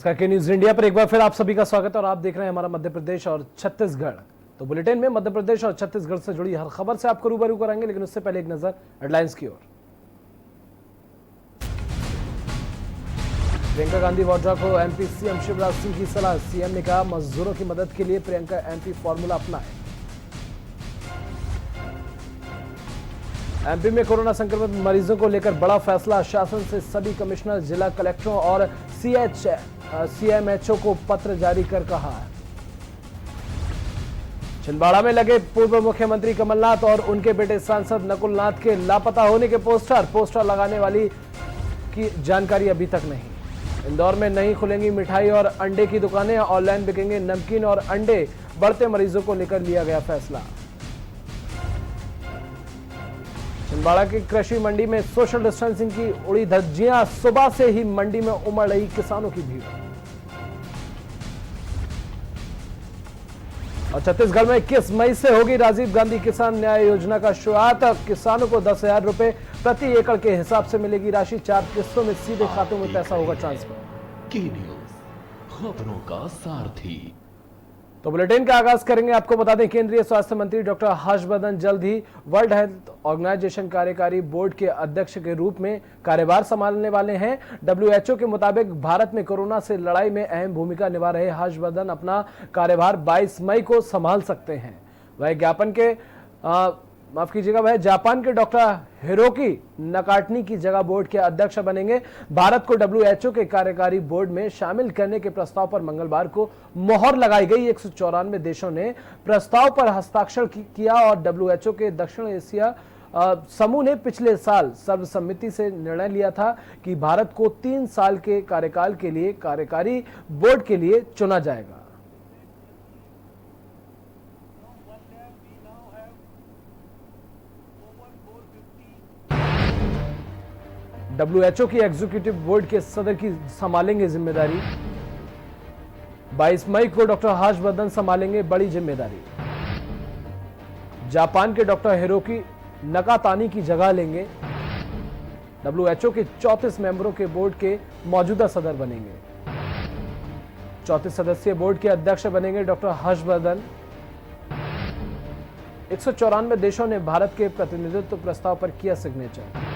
नमस्कार के news India पर एक बार फिर आप सभी का स्वागत है और आप देख रहे हैं हमारा मध्य प्रदेश और छत्तीसगढ़। तो बुलेटिन में मध्य प्रदेश और छत्तीसगढ़ से जुड़ी हर खबर से आपको रूबरू कराएंगे, लेकिन उससे पहले एक नजर हेडलाइंस की ओर। प्रियंका गांधी वाड्रा को एमपी सीएम शिवराज सिंह की सलाह। सीएम ने कहा मजदूरों की मदद के लिए प्रियंका एमपी फॉर्मूला अपनाए। एमपी में कोरोना संक्रमित मरीजों को लेकर बड़ा फैसला। शासन से सभी कमिश्नर, जिला कलेक्टरों और सीएमएचओ को पत्र जारी कर कहा। छिंदवाड़ा में लगे पूर्व मुख्यमंत्री कमलनाथ और उनके बेटे सांसद नकुल नाथ के लापता होने के पोस्टर लगाने वाली की जानकारी अभी तक नहीं। इंदौर में नहीं खुलेंगी मिठाई और अंडे की दुकानें, ऑनलाइन बिकेंगे नमकीन और अंडे। बढ़ते मरीजों को लेकर लिया गया फैसला। छिंदवाड़ा की कृषि मंडी में सोशल डिस्टेंसिंग की उड़ी धज्जियां। सुबह से ही मंडी में उमड़ रही किसानों की भीड़। और छत्तीसगढ़ में 21 मई से होगी राजीव गांधी किसान न्याय योजना का शुरुआत। किसानों को 10,000 रुपए प्रति एकड़ के हिसाब से मिलेगी राशि। 4 किस्तों में सीधे खातों में पैसा होगा ट्रांसफर। की न्यूज, खबरों का सारथी। तो बुलेटिन का आगाज करेंगे। आपको बता दें, केंद्रीय स्वास्थ्य मंत्री डॉक्टर हर्षवर्धन जल्द ही वर्ल्ड हेल्थ ऑर्गेनाइजेशन कार्यकारी बोर्ड के अध्यक्ष के रूप में कार्यभार संभालने वाले हैं। डब्ल्यूएचओ के मुताबिक भारत में कोरोना से लड़ाई में अहम भूमिका निभा रहे हर्षवर्धन अपना कार्यभार 22 मई को संभाल सकते हैं। वह जापान के डॉक्टर हिरोकी नकाटनी की जगह बोर्ड के अध्यक्ष बनेंगे। भारत को डब्ल्यूएचओ के कार्यकारी बोर्ड में शामिल करने के प्रस्ताव पर मंगलवार को मोहर लगाई गई। 194 देशों ने प्रस्ताव पर हस्ताक्षर किया और डब्ल्यूएचओ के दक्षिण एशिया समूह ने पिछले साल सर्वसम्मति से निर्णय लिया था कि भारत को 3 साल के कार्यकाल के लिए कार्यकारी बोर्ड के लिए चुना जाएगा। डब्ल्यूएचओ की एग्जीक्यूटिव बोर्ड के सदर की संभालेंगे जिम्मेदारी। 22 मई को डॉक्टर हर्षवर्धन संभालेंगे बड़ी जिम्मेदारी। जापान के डॉक्टर हिरोकी नकातानी की जगह लेंगे। डब्ल्यूएचओ के 34 मेंबरों के बोर्ड के मौजूदा सदर बनेंगे। 34 सदस्यीय बोर्ड के अध्यक्ष बनेंगे डॉक्टर हर्षवर्धन। 194 देशों ने भारत के प्रतिनिधित्व प्रस्ताव पर किया सिग्नेचर।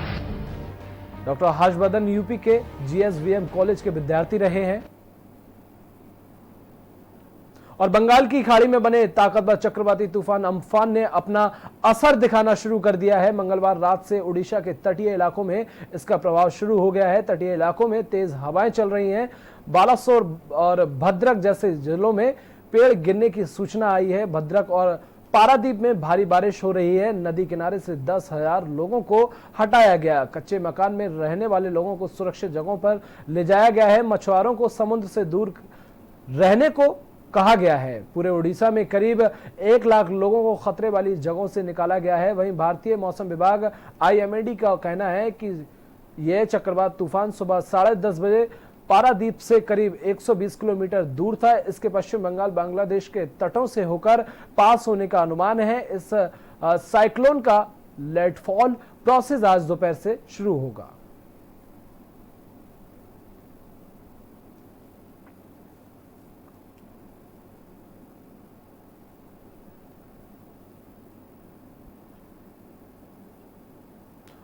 डॉक्टर हर्षवर्धन यूपी के जीएसवीएम कॉलेज के विद्यार्थी रहे हैं और बंगाल की खाड़ी में बने ताकतवर चक्रवाती तूफान अम्फान ने अपना असर दिखाना शुरू कर दिया है। मंगलवार रात से ओडिशा के तटीय इलाकों में इसका प्रभाव शुरू हो गया है। तटीय इलाकों में तेज हवाएं चल रही हैं। बालासोर और भद्रक जैसे जिलों में पेड़ गिरने की सूचना आई है। भद्रक और पारादीप में भारी बारिश हो रही है। नदी किनारे से 10,000 लोगों को हटाया गया। कच्चे मकान में रहने वाले लोगों को सुरक्षित जगहों पर ले जाया गया है। मछुआरों को समुद्र से दूर रहने को कहा गया है। पूरे उड़ीसा में करीब 1 लाख लोगों को खतरे वाली जगहों से निकाला गया है। वहीं भारतीय मौसम विभाग IMD का कहना है कि यह चक्रवात तूफान सुबह 10:30 बजे पारादीप से करीब 120 किलोमीटर दूर था। इसके पश्चिम बंगाल बांग्लादेश के तटों से होकर पास होने का अनुमान है। इस साइक्लोन का लैंडफॉल प्रोसेस आज दोपहर से शुरू होगा।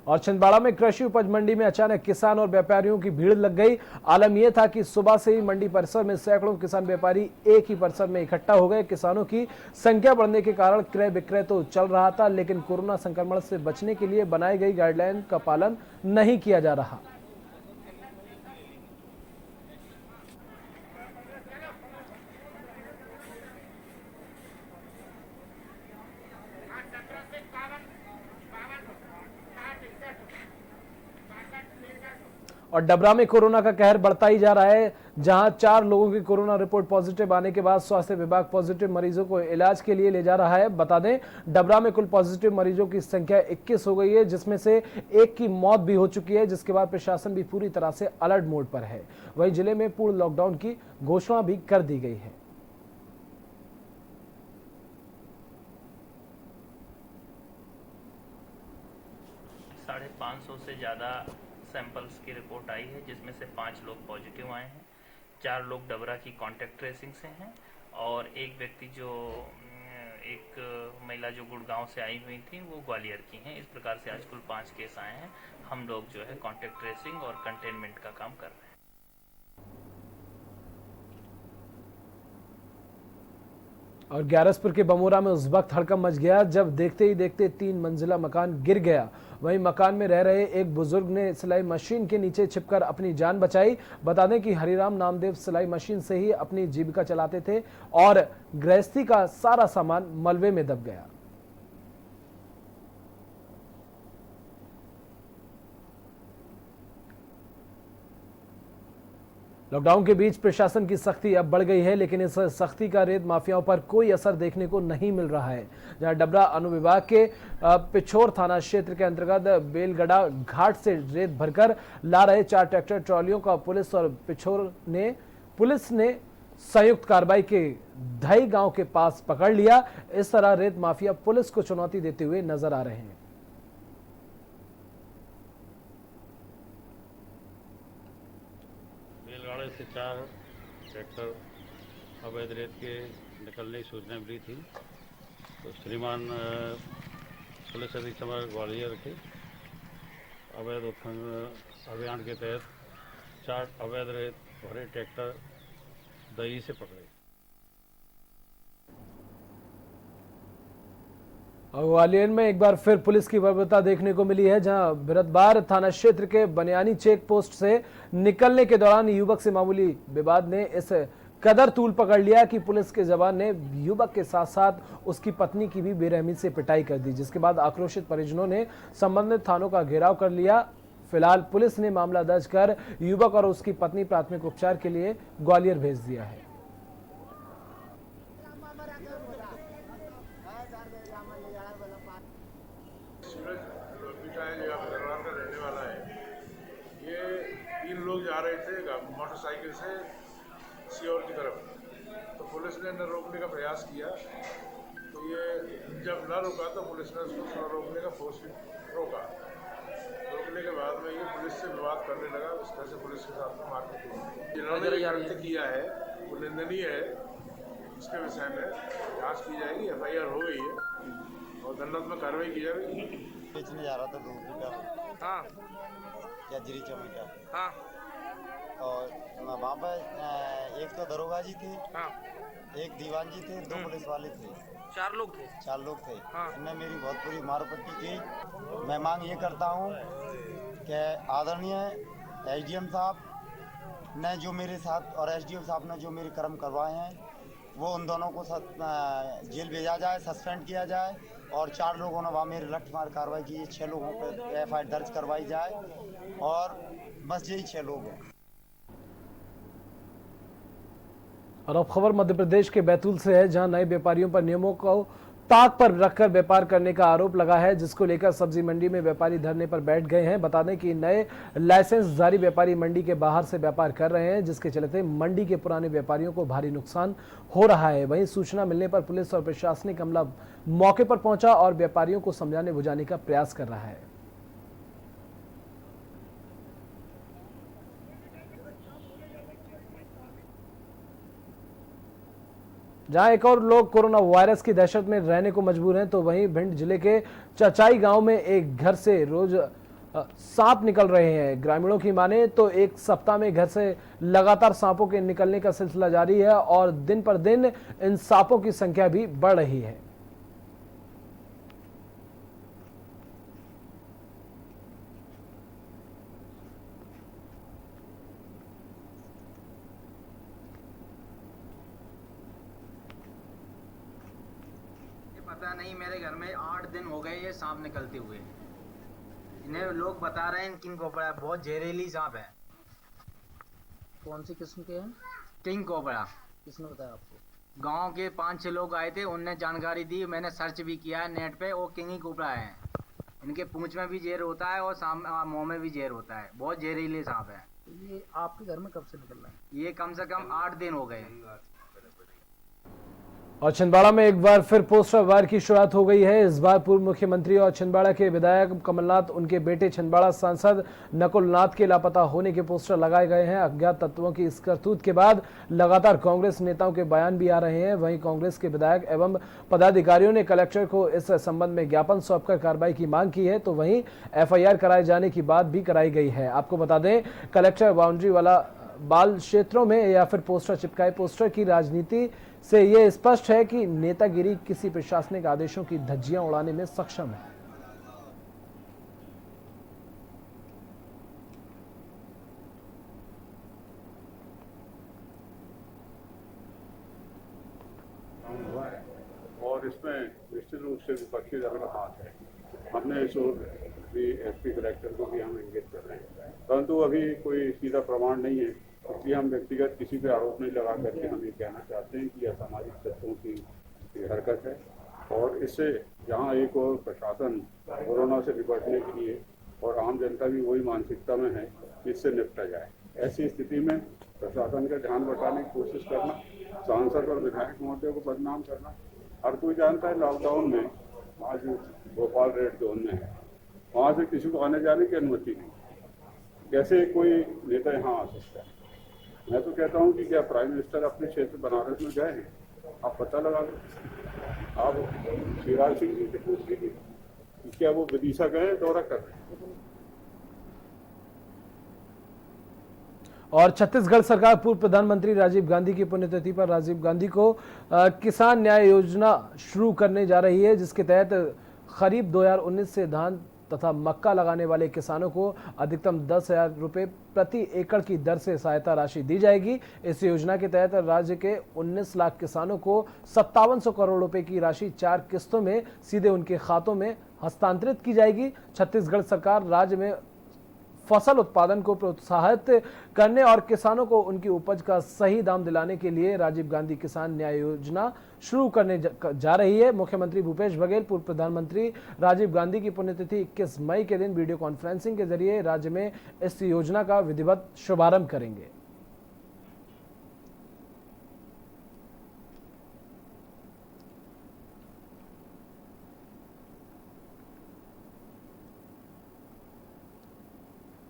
और छिंदवाड़ा में कृषि उपज मंडी में अचानक किसान और व्यापारियों की भीड़ लग गई। आलम यह था कि सुबह से ही मंडी परिसर में सैकड़ों किसान व्यापारी एक ही परिसर में इकट्ठा हो गए। किसानों की संख्या बढ़ने के कारण क्रय विक्रय तो चल रहा था, लेकिन कोरोना संक्रमण से बचने के लिए बनाई गई गाइडलाइन का पालन नहीं किया जा रहा। और डबरा में कोरोना का कहर बढ़ता ही जा रहा है, जहां 4 लोगों की कोरोना रिपोर्ट पॉजिटिव आने के बाद स्वास्थ्य विभाग पॉजिटिव मरीजों को इलाज के लिए ले जा रहा है। बता दें, डबरा में कुल पॉजिटिव मरीजों की संख्या 21 हो गई है, जिसमें से एक की मौत भी हो चुकी है, जिसके बाद प्रशासन भी पूरी तरह से अलर्ट मोड पर है। वहीं जिले में पूर्ण लॉकडाउन की घोषणा भी कर दी गई है। 550 से ज़्यादा सैंपल्स की रिपोर्ट आई है, जिसमें से 5 लोग पॉजिटिव आए हैं। 4 लोग डबरा की कांटेक्ट ट्रेसिंग से हैं और एक व्यक्ति जो एक महिला जो गुड़गांव से आई हुई थी वो ग्वालियर की हैं। इस प्रकार से आज कुल 5 केस आए हैं। हम लोग जो है कांटेक्ट ट्रेसिंग और कंटेनमेंट का काम कर रहे हैं। और ग्यारसपुर के बमोरा में उस वक्त हड़कंप मच गया जब देखते ही देखते 3 मंजिला मकान गिर गया। वहीं मकान में रह रहे एक बुजुर्ग ने सिलाई मशीन के नीचे छिपकर अपनी जान बचाई। बता दें कि हरिराम नामदेव सिलाई मशीन से ही अपनी जीविका चलाते थे और गृहस्थी का सारा सामान मलबे में दब गया। लॉकडाउन के बीच प्रशासन की सख्ती अब बढ़ गई है, लेकिन इस सख्ती का रेत माफियाओं पर कोई असर देखने को नहीं मिल रहा है। जहां डबरा अनुविभाग के पिछोर थाना क्षेत्र के अंतर्गत बेलगड़ा घाट से रेत भरकर ला रहे 4 ट्रैक्टर ट्रॉलियों का पुलिस ने संयुक्त कार्रवाई के धई गांव के पास पकड़ लिया। इस तरह रेत माफिया पुलिस को चुनौती देते हुए नजर आ रहे हैं। बेलगाड़े से 4 ट्रैक्टर अवैध रेत के निकलने की सूचना मिली थी, तो श्रीमान पुलिस अधीक्षक ग्वालियर के अवैध उत्खनन अभियान के तहत 4 अवैध रेत भरे ट्रैक्टर दही से पकड़े। ग्वालियर में एक बार फिर पुलिस की बर्बरता देखने को मिली है, जहां बिरदबार थाना क्षेत्र के बनियानी चेक पोस्ट से निकलने के दौरान युवक से मामूली विवाद ने इस कदर तूल पकड़ लिया कि पुलिस के जवान ने युवक के साथ साथ उसकी पत्नी की भी बेरहमी से पिटाई कर दी, जिसके बाद आक्रोशित परिजनों ने संबंधित थानों का घेराव कर लिया। फिलहाल पुलिस ने मामला दर्ज कर युवक और उसकी पत्नी प्राथमिक उपचार के लिए ग्वालियर भेज दिया है। रहने वाला है। ये 3 लोग जा रहे थे मोटरसाइकिल से सीहोर की तरफ, तो पुलिस ने न रोकने का प्रयास किया, तो ये जब न रुका तो पुलिस ने उसको रोकने का फोर्स रोका। रोकने के बाद में ये पुलिस से विवाद करने लगा। इस तरह से पुलिस के साथ में मारपीट हुई। जिन्होंने कृत्य किया है वो निंदनीय है। इसके विषय में जांच की जाएगी, FIR हो गई है और दंडात्मक कार्रवाई की जाएगी। बेचने जा रहा था 2 बीघा, हाँ या जिरी चौमीटा, हाँ और वहाँ पर एक तो दरोगा जी थे, हाँ एक दीवान जी थे, 2 पुलिस वाले थे, 4 लोग थे। 4 लोग थे। हाँ। इन्होंने मेरी बहुत बुरी मारपट्टी की। मैं मांग ये करता हूँ कि आदरणीय SDM साहब ने जो मेरे साथ और SDM साहब ने जो मेरे कर्म करवाए हैं वो उन दोनों को जेल भेजा जाए, सस्पेंड किया जाए, और 4 लोगों ने वहाँ मेरे लठमार कार्रवाई की। 6 लोगों पर FIR दर्ज करवाई जाए और बस यही 6 लोग हैं। और अब खबर मध्य प्रदेश के बैतूल से है, जहां नए व्यापारियों पर नियमों को ताक पर रखकर व्यापार करने का आरोप लगा है, जिसको लेकर सब्जी मंडी में व्यापारी धरने पर बैठ गए हैं। बता दें कि नए लाइसेंस जारी व्यापारी मंडी के बाहर से व्यापार कर रहे हैं, जिसके चलते मंडी के पुराने व्यापारियों को भारी नुकसान हो रहा है। वहीं सूचना मिलने पर पुलिस और प्रशासनिक अमला मौके पर पहुंचा और व्यापारियों को समझाने बुझाने का प्रयास कर रहा है। जहां एक और लोग कोरोना वायरस की दहशत में रहने को मजबूर हैं, तो वहीं भिंड जिले के चचाई गांव में एक घर से रोज सांप निकल रहे हैं। ग्रामीणों की माने तो एक सप्ताह में घर से लगातार सांपों के निकलने का सिलसिला जारी है और दिन पर दिन इन सांपों की संख्या भी बढ़ रही है। पता नहीं, मेरे घर में 8 दिन हो गए ये सांप निकलते हुए। इन्हें लोग बता रहे हैं किंग कोबरा बहुत जहरीली सांप है। कौन सी किस्म के हैं? King cobra. किसने बताया आपको? गांव के 5-6 लोग आए थे, उनने जानकारी दी। मैंने सर्च भी किया है नेट पे, वो किंग ही कोबरा है। इनके पूंछ में भी जहर होता है और मुंह में भी जहर होता है। बहुत जहरीले सांप है। ये आपके घर में कब से निकल रहा है? ये कम से कम 8 दिन हो गए। और छिंदवाड़ा में एक बार फिर पोस्टर वार की शुरुआत हो गई है। इस बार पूर्व मुख्यमंत्री और छिंदवाड़ा के विधायक कमलनाथ, उनके बेटे छिंदवाड़ा सांसद नकुल नाथ के लापता होने के पोस्टर लगाए गए हैं। अज्ञात तत्वों की इस करतूत के बाद लगातार कांग्रेस नेताओं के बयान भी आ रहे हैं। वहीं कांग्रेस के विधायक एवं पदाधिकारियों ने कलेक्टर को इस संबंध में ज्ञापन सौंपकर कार्रवाई की मांग की है, तो वहीं FIR कराए जाने की बात भी कराई गई है। आपको बता दें, कलेक्टर बाउंड्री वाला बाल क्षेत्रों में या फिर पोस्टर चिपकाए। पोस्टर की राजनीति से यह स्पष्ट है कि नेतागिरी किसी प्रशासनिक आदेशों की धज्जियां उड़ाने में सक्षम है। हुआ है और इसमें निश्चित रूप से विपक्षी दल का हाथ है। हमने इस ओर भी SP कलेक्टर को भी हम इंगित कर रहे हैं, परंतु अभी कोई सीधा प्रमाण नहीं है, इसलिए हम व्यक्तिगत किसी पे आरोप नहीं लगा करके हम ये कहना चाहते हैं कि असामाजिक तत्वों की हरकत है। और इससे जहाँ एक और प्रशासन कोरोना से निपटने के लिए और आम जनता भी वही मानसिकता में है कि इससे निपटा जाए, ऐसी स्थिति में प्रशासन का ध्यान बटाने की कोशिश करना, सांसद और विधायक महोदय को बदनाम करना। हर कोई जानता है लॉकडाउन में आज भोपाल रेड जोन में है, वहाँ से किसी को आने जाने की अनुमति नहीं। कैसे कोई नेता यहाँ आ सकता है? मैं तो कहता हूँ कि क्या प्राइम मिनिस्टर अपने क्षेत्र बनारस में गए हैं? आप पता लगा लो। आप शिवराज सिंह जी से पूछ लीजिए कि क्या वो विदिशा गए दौरा कर रहे हैं। और छत्तीसगढ़ सरकार पूर्व प्रधानमंत्री राजीव गांधी की पुण्यतिथि पर राजीव गांधी को किसान न्याय योजना शुरू करने जा रही है, जिसके तहत खरीफ 2019 से धान तथा मक्का लगाने वाले किसानों को अधिकतम 10,000 रुपये प्रति एकड़ की दर से सहायता राशि दी जाएगी। इस योजना के तहत राज्य के 19 लाख किसानों को 5700 करोड़ रुपए की राशि 4 किस्तों में सीधे उनके खातों में हस्तांतरित की जाएगी। छत्तीसगढ़ सरकार राज्य में फसल उत्पादन को प्रोत्साहित करने और किसानों को उनकी उपज का सही दाम दिलाने के लिए राजीव गांधी किसान न्याय योजना शुरू करने जा रही है। मुख्यमंत्री भूपेश बघेल पूर्व प्रधानमंत्री राजीव गांधी की पुण्यतिथि 21 मई के दिन वीडियो कॉन्फ्रेंसिंग के जरिए राज्य में इस योजना का विधिवत शुभारंभ करेंगे।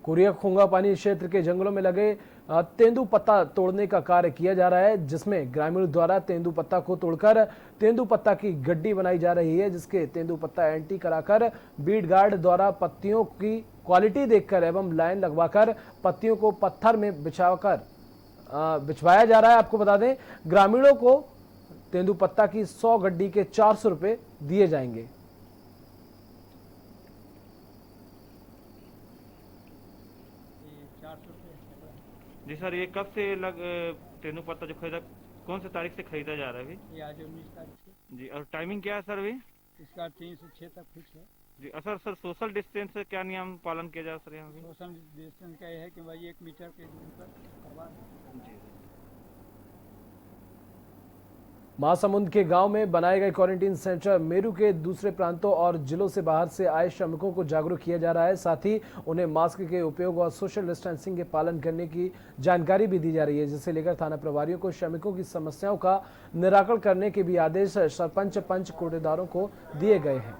कोरिया खोंगा पानी क्षेत्र के जंगलों में लगे तेंदुपत्ता तोड़ने का कार्य किया जा रहा है, जिसमें ग्रामीणों द्वारा तेंदुपत्ता को तोड़कर तेंदुपत्ता की गड्डी बनाई जा रही है, जिसके तेंदुपत्ता एंटी कराकर बीट गार्ड द्वारा पत्तियों की क्वालिटी देखकर एवं लाइन लगवाकर पत्तियों को पत्थर में बिछवाया जा रहा है। आपको बता दें, ग्रामीणों को तेंदुपत्ता की 100 गड्डी के 400 रुपये दिए जाएंगे। जी सर, ये कब से तेंदुपत्ता जो खरीदा, कौन से तारीख से खरीदा जा रहा है अभी? ये आज 19 तारीख से जी। और टाइमिंग क्या है सर अभी? इसका 3 से 6 तक फिक्स है जी। सर सोशल डिस्टेंस से क्या नियम पालन किया जा सर यहाँ? सोशल डिस्टेंस का ये है कि भाई 1 मीटर के दूरी पर करवा जी। महासमुंद के गांव में बनाए गए क्वारंटीन सेंटर मेरू के दूसरे प्रांतों और जिलों से बाहर से आए श्रमिकों को जागरूक किया जा रहा है। साथ ही उन्हें मास्क के उपयोग और सोशल डिस्टेंसिंग के पालन करने की जानकारी भी दी जा रही है, जिसे लेकर थाना प्रभारियों को श्रमिकों की समस्याओं का निराकरण करने के भी आदेश सरपंच पंच कोटेदारों को दिए गए हैं।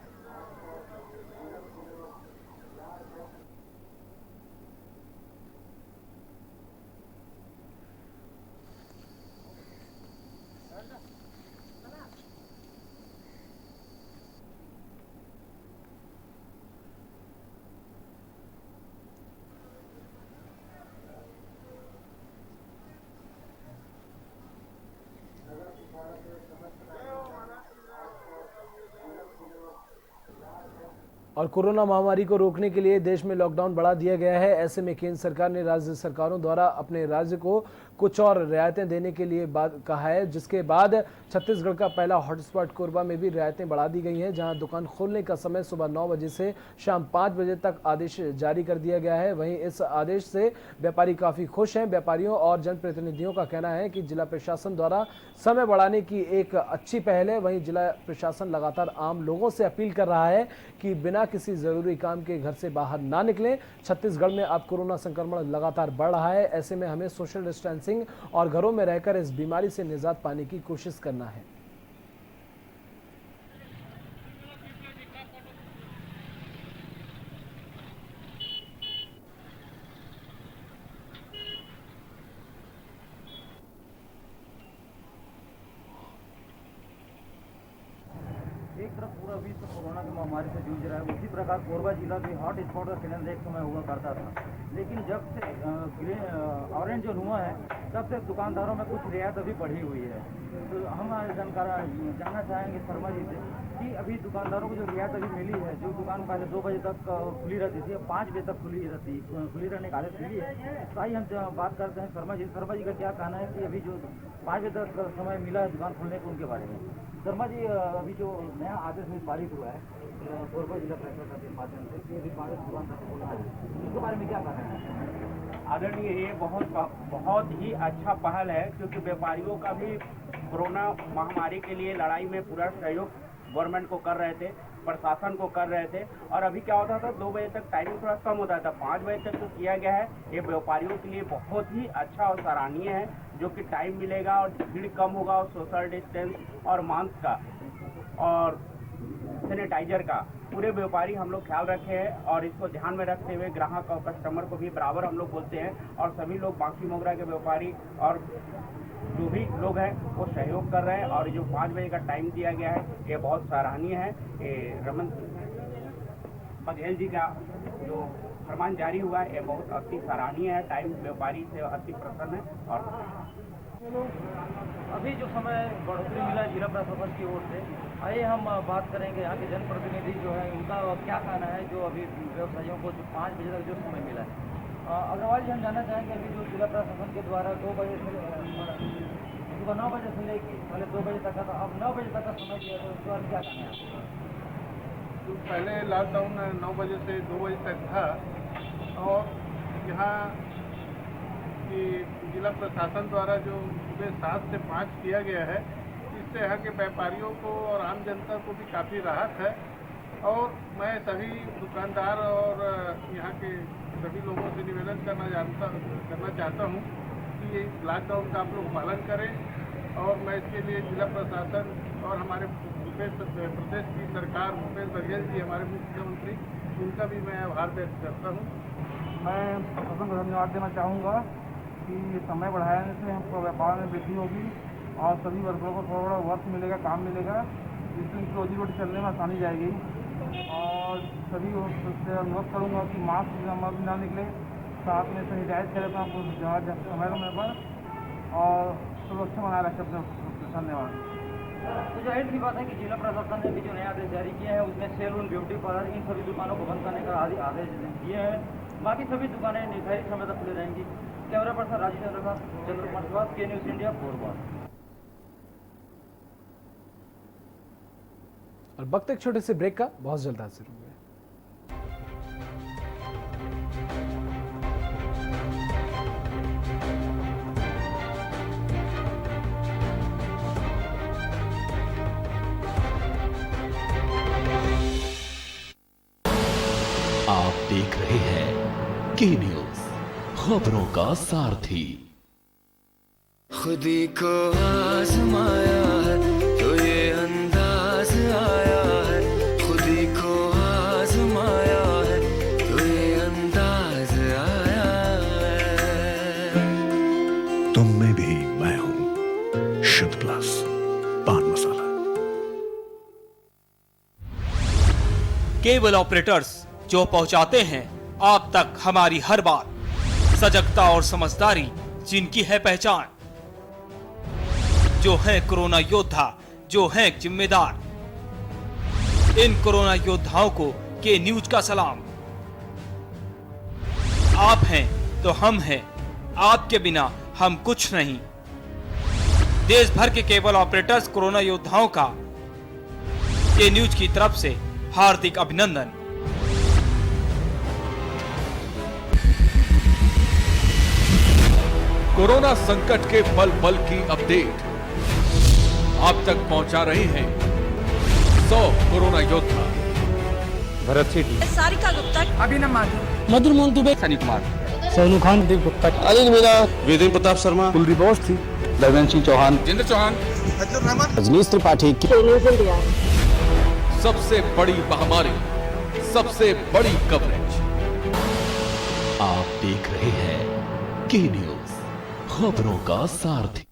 और कोरोना महामारी को रोकने के लिए देश में लॉकडाउन बढ़ा दिया गया है। ऐसे में केंद्र सरकार ने राज्य सरकारों द्वारा अपने राज्य को कुछ और रियायतें देने के लिए कहा है, जिसके बाद छत्तीसगढ़ का पहला हॉटस्पॉट कोरबा में भी रियायतें बढ़ा दी गई हैं, जहां दुकान खोलने का समय सुबह 9 बजे से शाम 5 बजे तक आदेश जारी कर दिया गया है। वहीं इस आदेश से व्यापारी काफ़ी खुश हैं। व्यापारियों और जनप्रतिनिधियों का कहना है कि जिला प्रशासन द्वारा समय बढ़ाने की एक अच्छी पहल है। वहीं जिला प्रशासन लगातार आम लोगों से अपील कर रहा है कि बिना किसी जरूरी काम के घर से बाहर ना निकलें। छत्तीसगढ़ में अब कोरोना संक्रमण लगातार बढ़ रहा है। ऐसे में हमें सोशल डिस्टेंसिंग और घरों में रहकर इस बीमारी से निजात पाने की कोशिश करना है। तरफ पूरा विश्व कोरोना की महामारी से जूझ रहा है, उसी प्रकार कोरबा जिला भी हॉट स्पॉट का सिलेंडर एक समय हुआ करता था। लेकिन जब से ऑरेंज जोन हुआ है तब से दुकानदारों में कुछ रियायत अभी बढ़ी हुई है। तो हम जानना चाहेंगे शर्मा जी से कि अभी दुकानदारों को जो रियायत अभी मिली है, जो दुकान पहले 2 बजे तक खुली रहती थी, 5 बजे तक खुली रहने का आदेश मिली है। तो आइए हम बात करते हैं शर्मा जी का क्या कहना है कि अभी जो 5 बजे तक समय मिला है दुकान खोलने को, उनके बारे में। शर्मा जी, अभी जो नया आदेश में पारित हुआ है कोरबा जिला प्रशासन के माध्यम से कि अभी 5 दुकान तक खोलना है, उसके बारे में क्या कहना है? आदरणीय, ये बहुत ही अच्छा पहल है, क्योंकि व्यापारियों का भी कोरोना महामारी के लिए लड़ाई में पूरा सहयोग गवर्नमेंट को कर रहे थे, प्रशासन को कर रहे थे। और अभी क्या होता था, 2 बजे तक टाइमिंग थोड़ा कम होता था, 5 बजे तक तो किया गया है। ये व्यापारियों के लिए बहुत ही अच्छा और सराहनीय है, जो कि टाइम मिलेगा और भीड़ कम होगा और सोशल डिस्टेंस और मास्क का और सैनिटाइजर का पूरे व्यापारी हम लोग ख्याल रखे हैं। और इसको ध्यान में रखते हुए ग्राहक और कस्टमर को भी बराबर हम लोग बोलते हैं, और सभी लोग बांकी मोगरा के व्यापारी और जो भी लोग हैं वो सहयोग कर रहे हैं। और जो 5 बजे का टाइम दिया गया है ये बहुत सराहनीय है। ये रमन बघेल जी का जो फरमान जारी हुआ है ये बहुत अति सराहनीय है। टाइम व्यापारी से अति प्रसन्न है। और अभी जो समय बढ़ोतरी मिला जिला प्रशासन की ओर से, आइए हम बात करेंगे यहाँ के जनप्रतिनिधि जो है उनका क्या कहना है, जो अभी व्यवसायियों को जो 5 बजे तक जो समय मिला है। अग्रवाल जी, हम जानना चाहेंगे अभी जो जिला प्रशासन के द्वारा 2 बजे से सुबह 9 बजे से लेकर पहले 2 बजे तक का था, अब 9 बजे तक का समय दिया, तो उसके बाद क्या कहना है? तो पहले लॉकडाउन 9 बजे से 2 बजे तक था, और यहाँ की जिला प्रशासन द्वारा जो सुबह 7 से 5 किया गया है, इससे यहाँ के व्यापारियों को और आम जनता को भी काफ़ी राहत है। और मैं सभी दुकानदार और यहाँ के सभी लोगों से निवेदन करना चाहता हूँ कि ये लॉकडाउन का आप लोग पालन करें। और मैं इसके लिए जिला प्रशासन और हमारे प्रदेश की सरकार, भूपेश बघेल जी हमारे मुख्यमंत्री, उनका भी मैं आभार व्यक्त करता हूँ। मैं प्रशासन को धन्यवाद देना चाहूँगा कि समय बढ़ाने से हमको व्यापार में वृद्धि होगी और सभी वर्गों को थोड़ा वर्क मिलेगा, काम मिलेगा, जिससे उनकी रोजी रोटी चलने में आसानी जाएगी। और सभी से अनुरोध करूँगा कि मास्क जमा भी ना निकले, साथ में सैनिटाइज करें अपना समय पर, और सुरक्षा बनाए रखें अपने। धन्यवाद। तो जाहिर सी बात है कि जिला प्रशासन ने भी जो नया आदेश जारी किया है उसमें सैलून, ब्यूटी पार्लर, इन सभी दुकानों को बंद करने का आदेश दिए हैं। बाकी सभी दुकानें निर्धारित समय तक खुली रहेंगी। कैमरा पर्सन राजीव चंद्रकुमार के साथ के न्यूज़ इंडिया, कोरबा। और वक्त एक छोटे से ब्रेक का, बहुत जल्द हाजिर होंगे। आप देख रहे हैं के न्यूज़, खबरों का सारथी। खुदी को आजमाया है तो ये अंदाज आया है, खुदी को आजमाया है तो ये अंदाज आया है। तुम में भी मैं हूं, शुद्ध प्लस पान मसाला। केबल ऑपरेटर्स जो पहुंचाते हैं आप तक हमारी हर बात, सजगता और समझदारी जिनकी है पहचान, जो है कोरोना योद्धा, जो है जिम्मेदार। इन कोरोना योद्धाओं को के न्यूज का सलाम। आप हैं तो हम हैं, आपके बिना हम कुछ नहीं। देश भर के केबल ऑपरेटर्स कोरोना योद्धाओं का के न्यूज की तरफ से हार्दिक अभिनंदन। कोरोना संकट के पल पल की अपडेट आप तक पहुंचा रहे हैं 100 कोरोना योद्धा। भरत सेठी, सारिका गुप्ता, अभिनव माथुर, मधुर मोहन दुबे, सनी कुमार, सोनू खान, दीप गुप्ता, अनिल मीना, वेदेंद्र प्रताप शर्मा, कुलदीप बोस थी, दरवेंद्र सिंह चौहान, जितेंद्र चौहान, रजनीश त्रिपाठी। सबसे बड़ी महामारी, सबसे बड़ी कवरेज। आप देख रहे हैं के न्यूज़, खबरों का सारथी।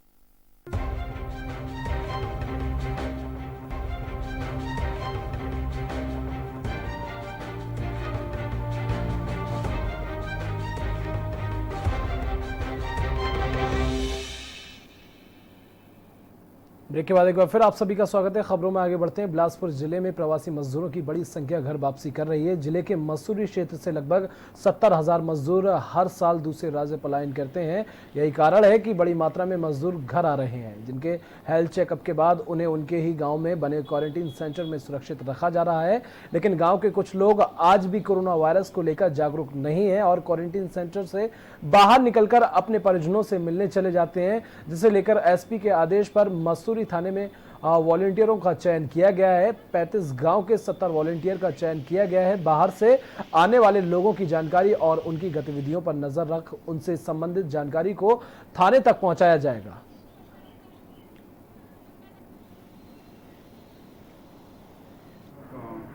ब्रेक के बाद एक बार फिर आप सभी का स्वागत है। खबरों में आगे बढ़ते हैं। बिलासपुर जिले में प्रवासी मजदूरों की बड़ी संख्या घर वापसी कर रही है। जिले के मसूरी क्षेत्र से लगभग 70,000 मजदूर हर साल दूसरे राज्य पलायन करते हैं। यही कारण है कि बड़ी मात्रा में मजदूर घर आ रहे हैं, जिनके हेल्थ चेकअप के बाद उन्हें उनके ही गाँव में बने क्वारंटीन सेंटर में सुरक्षित रखा जा रहा है। लेकिन गाँव के कुछ लोग आज भी कोरोना वायरस को लेकर जागरूक नहीं है और क्वारंटीन सेंटर से बाहर निकलकर अपने परिजनों से मिलने चले जाते हैं, जिसे लेकर एसपी के आदेश पर मसूरी थाने में वॉलंटियरों का चयन किया गया है। 35 गांव के 70 वॉलंटियर का चयन किया गया है। बाहर से आने वाले लोगों की जानकारी और उनकी गतिविधियों पर नजर रख उनसे संबंधित जानकारी को थाने तक पहुंचाया जाएगा।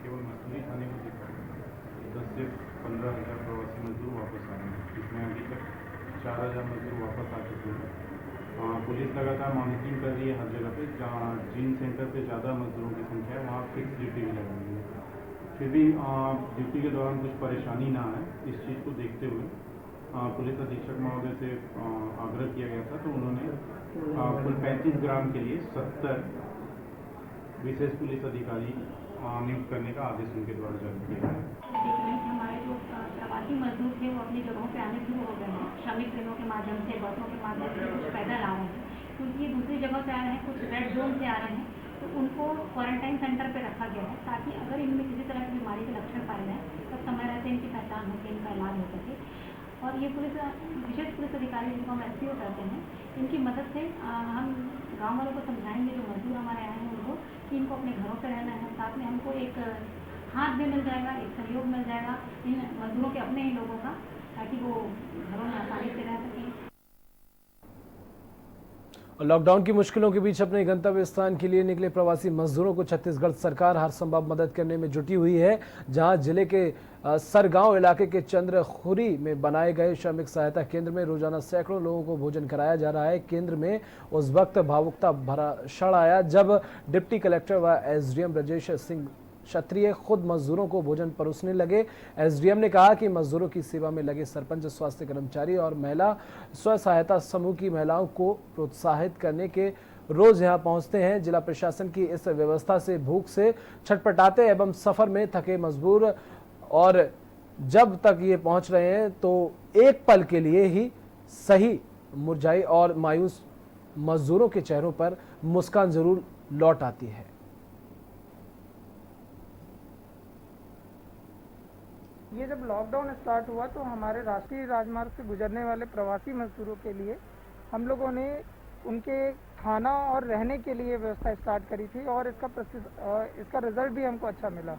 केवल मसूरी थाने में 10 से 15,000 प्रवासी मजदूर वापस आ रहे हैं। इसमें अभी तक 4,000 मजदूर वापस आ चुके हैं। पुलिस लगातार मॉनिटरिंग कर रही है हर जगह पे। जहाँ जिन सेंटर पे ज़्यादा मजदूरों की संख्या है वहाँ फिक्स ड्यूटी भी लगा दी है। फिर भी ड्यूटी के दौरान कुछ परेशानी ना आए, इस चीज़ को देखते हुए पुलिस अधीक्षक महोदय से आग्रह किया गया था, तो उन्होंने कुल 35 ग्राम के लिए 70 विशेष पुलिस अधिकारी नियुक्त करने का आदेश उनके द्वारा जारी किया है। हमारे जो प्रवासी मजदूर थे वो अपनी जगहों पे आने शुरू हो गए हैं। श्रमिक ट्रेनों के माध्यम से, बसों के माध्यम से, कुछ पैदल आ रहे हैं, क्योंकि ये दूसरी जगह से आ रहे हैं, कुछ रेड जोन से आ रहे हैं, तो उनको क्वारंटाइन सेंटर पे रखा गया है ताकि अगर इनमें किसी तरह की बीमारी के लक्षण पाए जाए तो समय रहते इनकी पहचान होकर इनका इलाज हो सके। और ये विशेष पुलिस अधिकारी जिनको हम एसपीओ कहते हैं, इनकी मदद से हम गाँव वालों को समझाएंगे, जो मजदूर हमारे आए हैं उनको, कि इनको अपने घरों पर रहना है। साथ में हमको एक हाथ भी मिल जाएगा, एक सहयोग मिल जाएगा इन मजदूरों के अपने ही लोगों का, ताकि वो घरों में आसानी से रह सकें। लॉकडाउन की मुश्किलों के बीच अपने गंतव्य स्थान के लिए निकले प्रवासी मजदूरों को छत्तीसगढ़ सरकार हर संभव मदद करने में जुटी हुई है। जहां जिले के सरगांव इलाके के चंद्रखुरी में बनाए गए श्रमिक सहायता केंद्र में रोजाना सैकड़ों लोगों को भोजन कराया जा रहा है। केंद्र में उस वक्त भावुकता भरा क्षण आया जब डिप्टी कलेक्टर व एसडीएम ब्रजेश सिंह क्षत्रिय खुद मजदूरों को भोजन परोसने लगे। एसडीएम ने कहा कि मजदूरों की सेवा में लगे सरपंच, स्वास्थ्य कर्मचारी और महिला स्व सहायता समूह की महिलाओं को प्रोत्साहित करने के रोज यहां पहुंचते हैं। जिला प्रशासन की इस व्यवस्था से भूख से छटपटाते एवं सफर में थके मजदूर और जब तक ये पहुंच रहे हैं तो एक पल के लिए ही सही मुरझाई और मायूस मजदूरों के चेहरों पर मुस्कान जरूर लौट आती है। ये जब लॉकडाउन स्टार्ट हुआ तो हमारे राष्ट्रीय राजमार्ग से गुजरने वाले प्रवासी मजदूरों के लिए हम लोगों ने उनके खाना और रहने के लिए व्यवस्था स्टार्ट करी थी और इसका रिजल्ट भी हमको अच्छा मिला।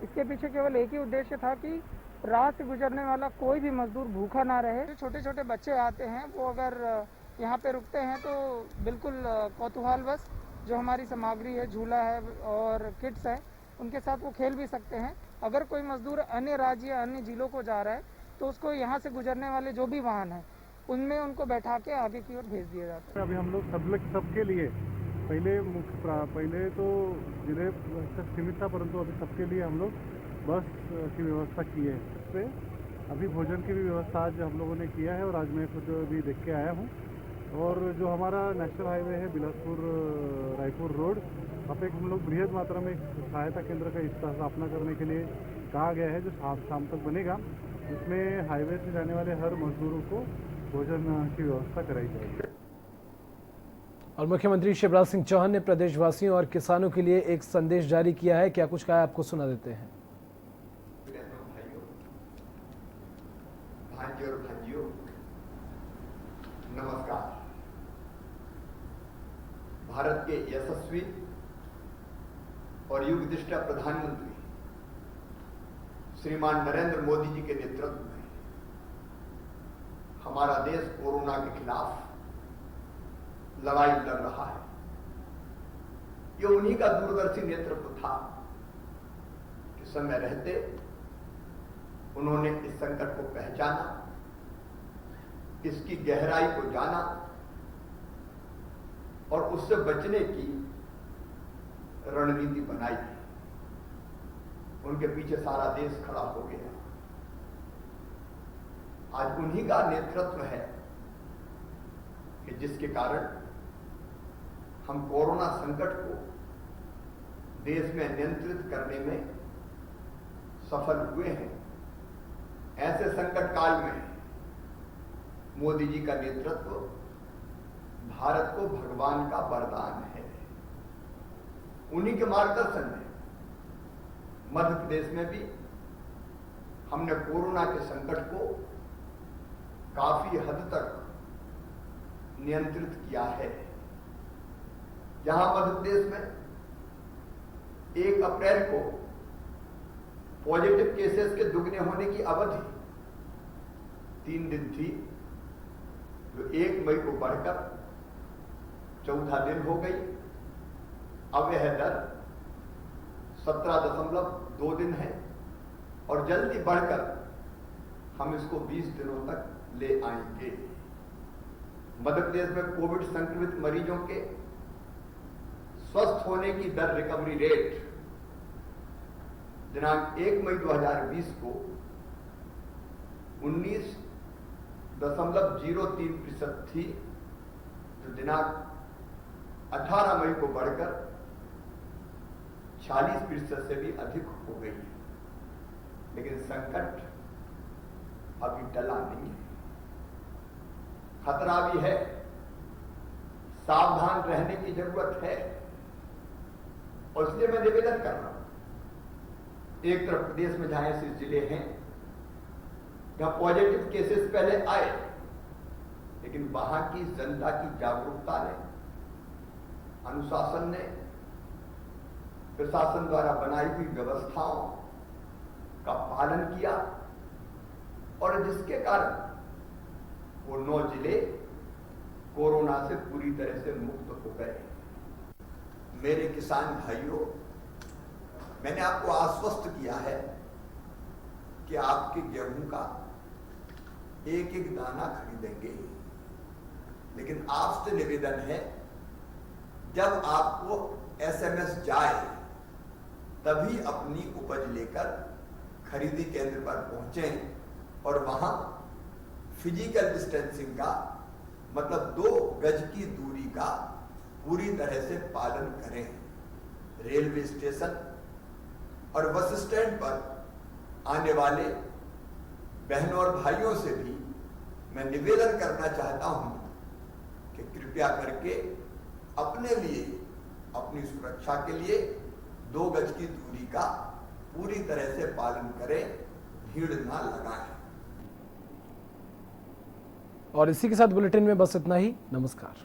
इसके पीछे केवल एक ही उद्देश्य था कि राह से गुजरने वाला कोई भी मजदूर भूखा ना रहे। छोटे छोटे बच्चे आते हैं, वो अगर यहाँ पे रुकते हैं तो बिल्कुल कौतूहलवश जो हमारी सामग्री है, झूला है और किट्स है, उनके साथ वो खेल भी सकते हैं। अगर कोई मजदूर अन्य राज्य या अन्य जिलों को जा रहा है तो उसको यहाँ से गुजरने वाले जो भी वाहन हैं उनमें उनको बैठा के आगे की ओर भेज दिया जाता है। अभी हम लोग सबके लिए पहले तो जिले तक सीमित था, परंतु अभी सबके लिए हम लोग बस की व्यवस्था की है। इससे अभी भोजन की भी व्यवस्था आज हम लोगों ने किया है और आज मैं खुद भी देख के आया हूँ। और जो हमारा नेशनल हाईवे है बिलासपुर रायपुर रोड, वहाँ पे हम लोग बृहद मात्रा में सहायता केंद्र का स्थापना करने के लिए कहा गया है, जो शाम तक बनेगा। इसमें हाईवे से जाने वाले हर मजदूरों को भोजन की व्यवस्था कराई जाएगी। और मुख्यमंत्री शिवराज सिंह चौहान ने प्रदेशवासियों और किसानों के लिए एक संदेश जारी किया है। क्या कुछ कहा है, आपको सुना देते हैं। भाइयों और भाइयों, नमस्कार। भारत के यशस्वी और युगदृष्टा प्रधानमंत्री श्रीमान नरेंद्र मोदी जी के नेतृत्व में हमारा देश कोरोना के खिलाफ लड़ाई लड़ रहा है। ये उन्हीं का दूरदर्शी नेतृत्व था कि समय रहते उन्होंने इस संकट को पहचाना, इसकी गहराई को जाना और उससे बचने की रणनीति बनाई। उनके पीछे सारा देश खड़ा हो गया। आज उन्हीं का नेतृत्व है कि जिसके कारण हम कोरोना संकट को देश में नियंत्रित करने में सफल हुए हैं। ऐसे संकट काल में मोदी जी का नेतृत्व भारत को भगवान का वरदान है। उन्हीं के मार्गदर्शन में मध्य प्रदेश में भी हमने कोरोना के संकट को काफी हद तक नियंत्रित किया है। जहां मध्य प्रदेश में 1 अप्रैल को पॉजिटिव केसेस के दुगने होने की अवधि 3 दिन थी, जो 1 मई को बढ़कर 14 दिन हो गई। अब यह दर 17.2 दिन है और जल्दी बढ़कर हम इसको 20 दिनों तक ले आएंगे। मध्य प्रदेश में कोविड संक्रमित मरीजों के स्वस्थ होने की दर, रिकवरी रेट, दिनांक 1 मई 2020 को 19.03% थी, तो दिनांक 18 मई को बढ़कर 46% से भी अधिक हो गई है। लेकिन संकट अभी टला नहीं है, खतरा भी है, सावधान रहने की जरूरत है। और इसलिए मैं निवेदन कर रहा हूं, एक तरफ प्रदेश में जहां ऐसे जिले हैं जहां पॉजिटिव केसेस पहले आए, लेकिन वहां की जनता की जागरूकता ने, अनुशासन ने, प्रशासन द्वारा बनाई हुई व्यवस्थाओं का पालन किया और जिसके कारण वो 9 जिले कोरोना से पूरी तरह से मुक्त हो गए। मेरे किसान भाइयों, मैंने आपको आश्वस्त किया है कि आपके गेहूं का एक एक दाना खरीदेंगे, लेकिन आपसे निवेदन है जब आपको एसएमएस जाए तभी अपनी उपज लेकर खरीदी केंद्र पर पहुंचें और वहां फिजिकल डिस्टेंसिंग का मतलब 2 गज की दूरी का पूरी तरह से पालन करें। रेलवे स्टेशन और बस स्टैंड पर आने वाले बहनों और भाइयों से भी मैं निवेदन करना चाहता हूं कि कृपया करके अपने लिए, अपनी सुरक्षा के लिए 2 गज की दूरी का पूरी तरह से पालन करें, भीड़ ना लगाएं। और इसी के साथ बुलेटिन में बस इतना ही। नमस्कार।